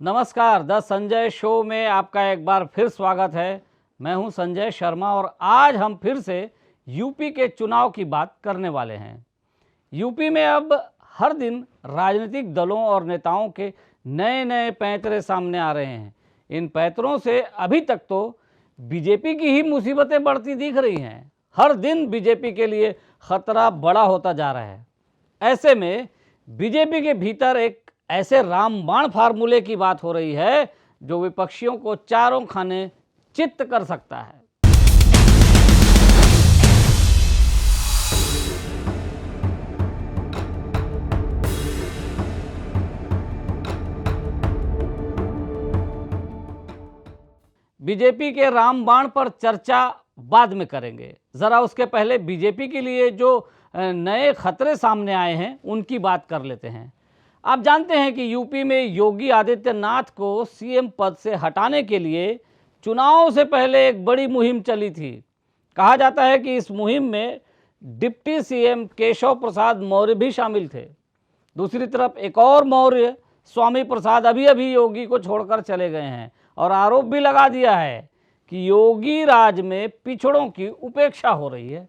नमस्कार, the Sanjay show में आपका एक बार फिर स्वागत है। मैं हूं संजय शर्मा और आज हम फिर से यूपी के चुनाव की बात करने वाले हैं। यूपी में अब हर दिन राजनीतिक दलों और नेताओं के नए नए पैंतरे सामने आ रहे हैं। इन पैंतरों से अभी तक तो बीजेपी की ही मुसीबतें बढ़ती दिख रही हैं। हर दिन बीजेपी के लिए खतरा बड़ा होता जा रहा है। ऐसे में बीजेपी के भीतर एक ऐसे रामबाण फार्मूले की बात हो रही है जो विपक्षियों को चारों खाने चित्त कर सकता है। बीजेपी के रामबाण पर चर्चा बाद में करेंगे। जरा उसके पहले बीजेपी के लिए जो नए खतरे सामने आए हैं उनकी बात कर लेते हैं। आप जानते हैं कि यूपी में योगी आदित्यनाथ को सीएम पद से हटाने के लिए चुनाव से पहले एक बड़ी मुहिम चली थी। कहा जाता है कि इस मुहिम में डिप्टी सीएम केशव प्रसाद मौर्य भी शामिल थे। दूसरी तरफ एक और मौर्य स्वामी प्रसाद अभी अभी योगी को छोड़कर चले गए हैं और आरोप भी लगा दिया है कि योगी राज में पिछड़ों की उपेक्षा हो रही है।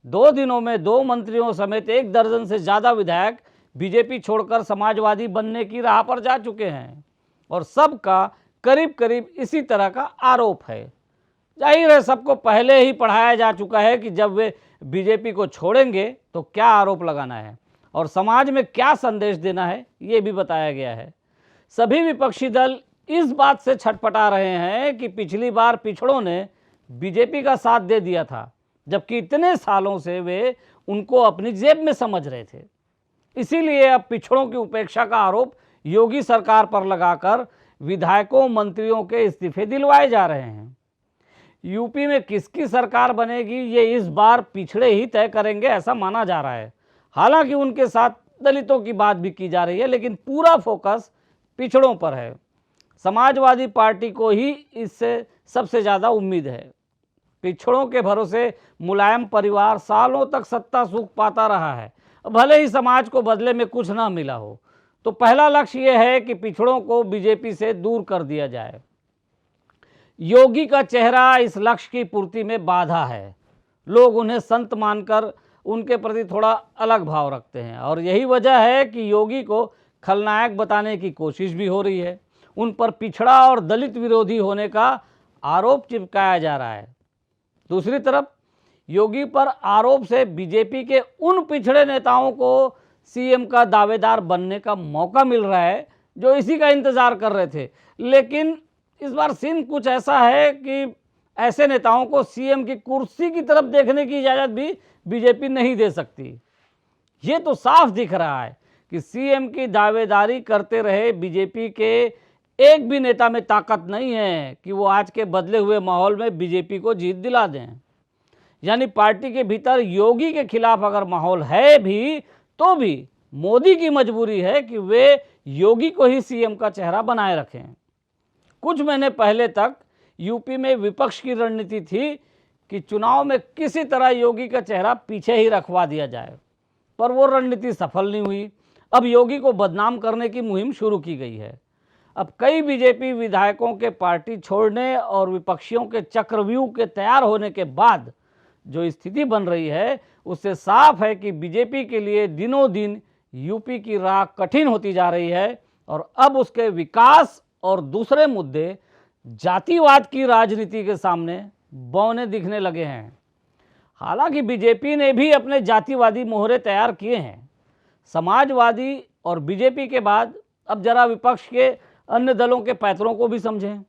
2 दिनों में 2 मंत्रियों समेत 1 दर्जन से ज़्यादा विधायक बीजेपी छोड़कर समाजवादी बनने की राह पर जा चुके हैं और सबका करीब करीब इसी तरह का आरोप है। जाहिर है सबको पहले ही पढ़ाया जा चुका है कि जब वे बीजेपी को छोड़ेंगे तो क्या आरोप लगाना है और समाज में क्या संदेश देना है, ये भी बताया गया है। सभी विपक्षी दल इस बात से छटपटा रहे हैं कि पिछली बार पिछड़ों ने बीजेपी का साथ दे दिया था, जबकि इतने सालों से वे उनको अपनी जेब में समझ रहे थे। इसीलिए अब पिछड़ों की उपेक्षा का आरोप योगी सरकार पर लगाकर विधायकों मंत्रियों के इस्तीफे दिलवाए जा रहे हैं। यूपी में किसकी सरकार बनेगी ये इस बार पिछड़े ही तय करेंगे ऐसा माना जा रहा है। हालांकि उनके साथ दलितों की बात भी की जा रही है, लेकिन पूरा फोकस पिछड़ों पर है। समाजवादी पार्टी को ही इससे सबसे ज़्यादा उम्मीद है। पिछड़ों के भरोसे मुलायम परिवार सालों तक सत्ता सुख पाता रहा है। भले ही समाज को बदले में कुछ ना मिला हो, तो पहला लक्ष्य यह है कि पिछड़ों को बीजेपी से दूर कर दिया जाए। योगी का चेहरा इस लक्ष्य की पूर्ति में बाधा है। लोग उन्हें संत मानकर उनके प्रति थोड़ा अलग भाव रखते हैं और यही वजह है कि योगी को खलनायक बताने की कोशिश भी हो रही है। उन पर पिछड़ा और दलित विरोधी होने का आरोप चिपकाया जा रहा है। दूसरी तरफ योगी पर आरोप से बीजेपी के उन पिछड़े नेताओं को सीएम का दावेदार बनने का मौका मिल रहा है जो इसी का इंतजार कर रहे थे। लेकिन इस बार सीन कुछ ऐसा है कि ऐसे नेताओं को सीएम की कुर्सी की तरफ देखने की इजाज़त भी बीजेपी नहीं दे सकती। ये तो साफ दिख रहा है कि सीएम की दावेदारी करते रहे बीजेपी के एक भी नेता में ताकत नहीं है कि वो आज के बदले हुए माहौल में बीजेपी को जीत दिला दें। यानी पार्टी के भीतर योगी के खिलाफ अगर माहौल है भी तो भी मोदी की मजबूरी है कि वे योगी को ही सीएम का चेहरा बनाए रखें। कुछ महीने पहले तक यूपी में विपक्ष की रणनीति थी कि चुनाव में किसी तरह योगी का चेहरा पीछे ही रखवा दिया जाए, पर वो रणनीति सफल नहीं हुई। अब योगी को बदनाम करने की मुहिम शुरू की गई है। अब कई बीजेपी विधायकों के पार्टी छोड़ने और विपक्षियों के चक्रव्यूह के तैयार होने के बाद जो स्थिति बन रही है उससे साफ है कि बीजेपी के लिए दिनों दिन यूपी की राह कठिन होती जा रही है और अब उसके विकास और दूसरे मुद्दे जातिवाद की राजनीति के सामने बौने दिखने लगे हैं। हालांकि बीजेपी ने भी अपने जातिवादी मोहरे तैयार किए हैं। समाजवादी और बीजेपी के बाद अब जरा विपक्ष के अन्य दलों के पैंतरों को भी समझें।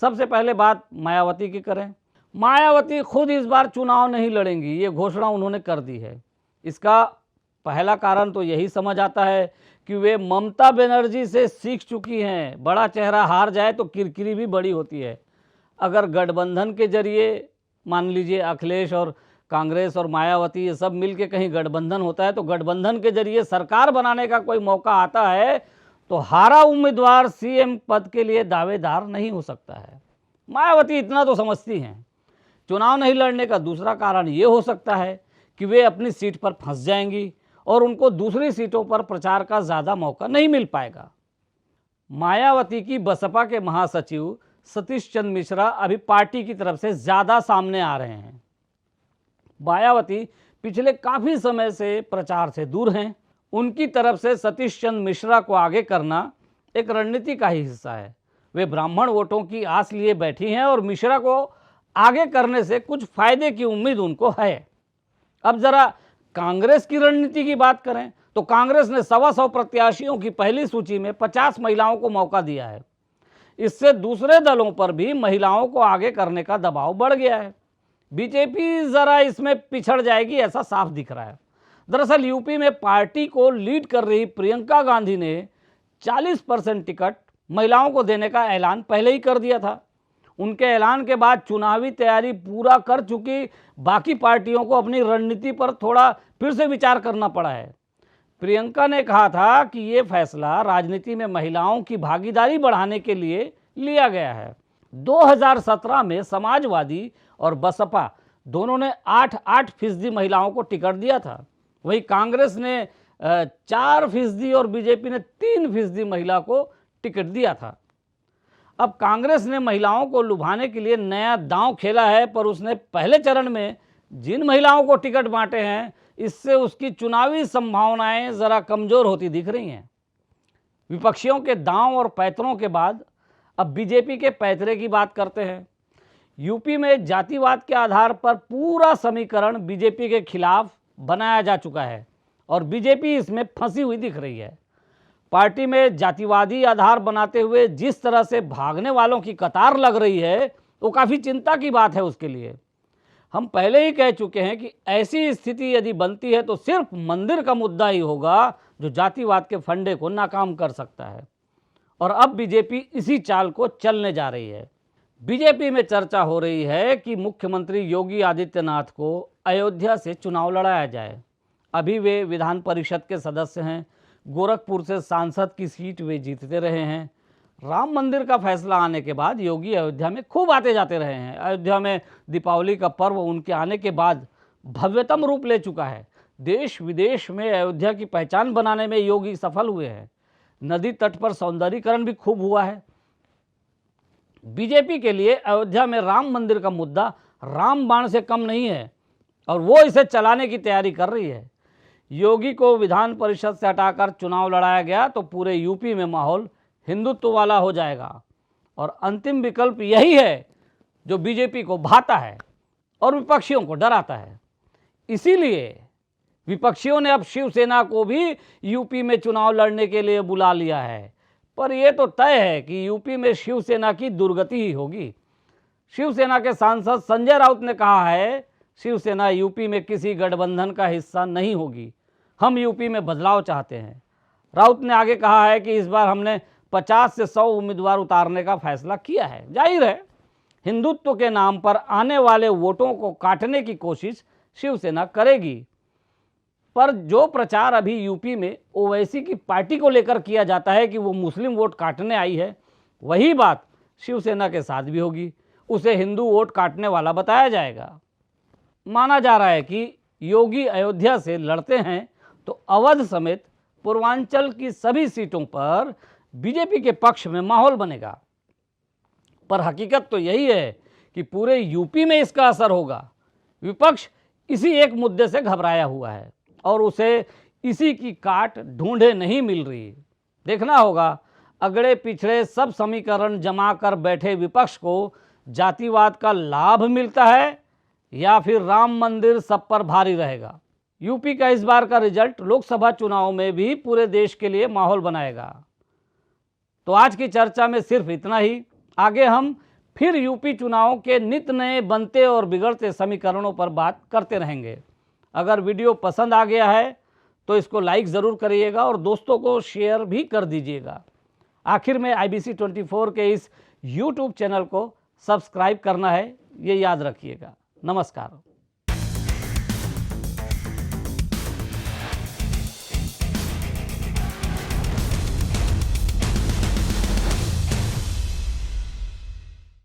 सबसे पहले बात मायावती की करें। मायावती खुद इस बार चुनाव नहीं लड़ेंगी, ये घोषणा उन्होंने कर दी है। इसका पहला कारण तो यही समझ आता है कि वे ममता बनर्जी से सीख चुकी हैं। बड़ा चेहरा हार जाए तो किरकिरी भी बड़ी होती है। अगर गठबंधन के जरिए मान लीजिए अखिलेश और कांग्रेस और मायावती ये सब मिलके कहीं गठबंधन होता है तो गठबंधन के जरिए सरकार बनाने का कोई मौका आता है तो हारा उम्मीदवार सीएम पद के लिए दावेदार नहीं हो सकता है। मायावती इतना तो समझती हैं। चुनाव नहीं लड़ने का दूसरा कारण ये हो सकता है कि वे अपनी सीट पर फंस जाएंगी और उनको दूसरी सीटों पर प्रचार का ज़्यादा मौका नहीं मिल पाएगा। मायावती की बसपा के महासचिव सतीश चंद्र मिश्रा अभी पार्टी की तरफ से ज़्यादा सामने आ रहे हैं। मायावती पिछले काफ़ी समय से प्रचार से दूर हैं। उनकी तरफ से सतीश चंद्र मिश्रा को आगे करना एक रणनीति का ही हिस्सा है। वे ब्राह्मण वोटों की आस लिए बैठी हैं और मिश्रा को आगे करने से कुछ फायदे की उम्मीद उनको है। अब जरा कांग्रेस की रणनीति की बात करें तो कांग्रेस ने 125 प्रत्याशियों की पहली सूची में 50 महिलाओं को मौका दिया है। इससे दूसरे दलों पर भी महिलाओं को आगे करने का दबाव बढ़ गया है। बीजेपी जरा इसमें पिछड़ जाएगी ऐसा साफ दिख रहा है। दरअसल यूपी में पार्टी को लीड कर रही प्रियंका गांधी ने 40% टिकट महिलाओं को देने का ऐलान पहले ही कर दिया था। उनके ऐलान के बाद चुनावी तैयारी पूरा कर चुकी बाकी पार्टियों को अपनी रणनीति पर थोड़ा फिर से विचार करना पड़ा है। प्रियंका ने कहा था कि ये फैसला राजनीति में महिलाओं की भागीदारी बढ़ाने के लिए लिया गया है। 2017 में समाजवादी और बसपा दोनों ने 8% महिलाओं को टिकट दिया था। वहीं कांग्रेस ने 4% और बीजेपी ने 3% महिला को टिकट दिया था। अब कांग्रेस ने महिलाओं को लुभाने के लिए नया दांव खेला है, पर उसने पहले चरण में जिन महिलाओं को टिकट बांटे हैं इससे उसकी चुनावी संभावनाएं जरा कमजोर होती दिख रही हैं। विपक्षियों के दांव और पैतरों के बाद अब बीजेपी के पैतरे की बात करते हैं। यूपी में जातिवाद के आधार पर पूरा समीकरण बीजेपी के खिलाफ बनाया जा चुका है और बीजेपी इसमें फंसी हुई दिख रही है। पार्टी में जातिवादी आधार बनाते हुए जिस तरह से भागने वालों की कतार लग रही है वो काफ़ी चिंता की बात है उसके लिए। हम पहले ही कह चुके हैं कि ऐसी स्थिति यदि बनती है तो सिर्फ मंदिर का मुद्दा ही होगा जो जातिवाद के फंडे को नाकाम कर सकता है और अब बीजेपी इसी चाल को चलने जा रही है। बीजेपी में चर्चा हो रही है कि मुख्यमंत्री योगी आदित्यनाथ को अयोध्या से चुनाव लड़ाया जाए। अभी वे विधान परिषद के सदस्य हैं, गोरखपुर से सांसद की सीट वे जीतते रहे हैं। राम मंदिर का फैसला आने के बाद योगी अयोध्या में खूब आते जाते रहे हैं। अयोध्या में दीपावली का पर्व उनके आने के बाद भव्यतम रूप ले चुका है। देश विदेश में अयोध्या की पहचान बनाने में योगी सफल हुए हैं। नदी तट पर सौंदर्यीकरण भी खूब हुआ है। बीजेपी के लिए अयोध्या में राम मंदिर का मुद्दा रामबाण से कम नहीं है और वो इसे चलाने की तैयारी कर रही है। योगी को विधान परिषद से हटाकर चुनाव लड़ाया गया तो पूरे यूपी में माहौल हिंदुत्व वाला हो जाएगा और अंतिम विकल्प यही है जो बीजेपी को भाता है और विपक्षियों को डराता है। इसीलिए विपक्षियों ने अब शिवसेना को भी यूपी में चुनाव लड़ने के लिए बुला लिया है, पर यह तो तय है कि यूपी में शिवसेना की दुर्गति ही होगी। शिवसेना के सांसद संजय राउत ने कहा है, शिवसेना यूपी में किसी गठबंधन का हिस्सा नहीं होगी, हम यूपी में बदलाव चाहते हैं। राउत ने आगे कहा है कि इस बार हमने 50 से 100 उम्मीदवार उतारने का फैसला किया है। जाहिर है हिंदुत्व के नाम पर आने वाले वोटों को काटने की कोशिश शिवसेना करेगी, पर जो प्रचार अभी यूपी में ओवैसी की पार्टी को लेकर किया जाता है कि वो मुस्लिम वोट काटने आई है, वही बात शिवसेना के साथ भी होगी। उसे हिंदू वोट काटने वाला बताया जाएगा। माना जा रहा है कि योगी अयोध्या से लड़ते हैं तो अवध समेत पूर्वांचल की सभी सीटों पर बीजेपी के पक्ष में माहौल बनेगा, पर हकीकत तो यही है कि पूरे यूपी में इसका असर होगा। विपक्ष इसी एक मुद्दे से घबराया हुआ है और उसे इसी की काट ढूंढे नहीं मिल रही। देखना होगा अगड़े पिछड़े सब समीकरण जमा कर बैठे विपक्ष को जातिवाद का लाभ मिलता है या फिर राम मंदिर सब पर भारी रहेगा। यूपी का इस बार का रिजल्ट लोकसभा चुनाव में भी पूरे देश के लिए माहौल बनाएगा। तो आज की चर्चा में सिर्फ इतना ही। आगे हम फिर यूपी चुनाव के नित नए बनते और बिगड़ते समीकरणों पर बात करते रहेंगे। अगर वीडियो पसंद आ गया है तो इसको लाइक ज़रूर करिएगा और दोस्तों को शेयर भी कर दीजिएगा। आखिर में IBC 24 के इस YouTube चैनल को सब्सक्राइब करना है, ये याद रखिएगा। नमस्कार।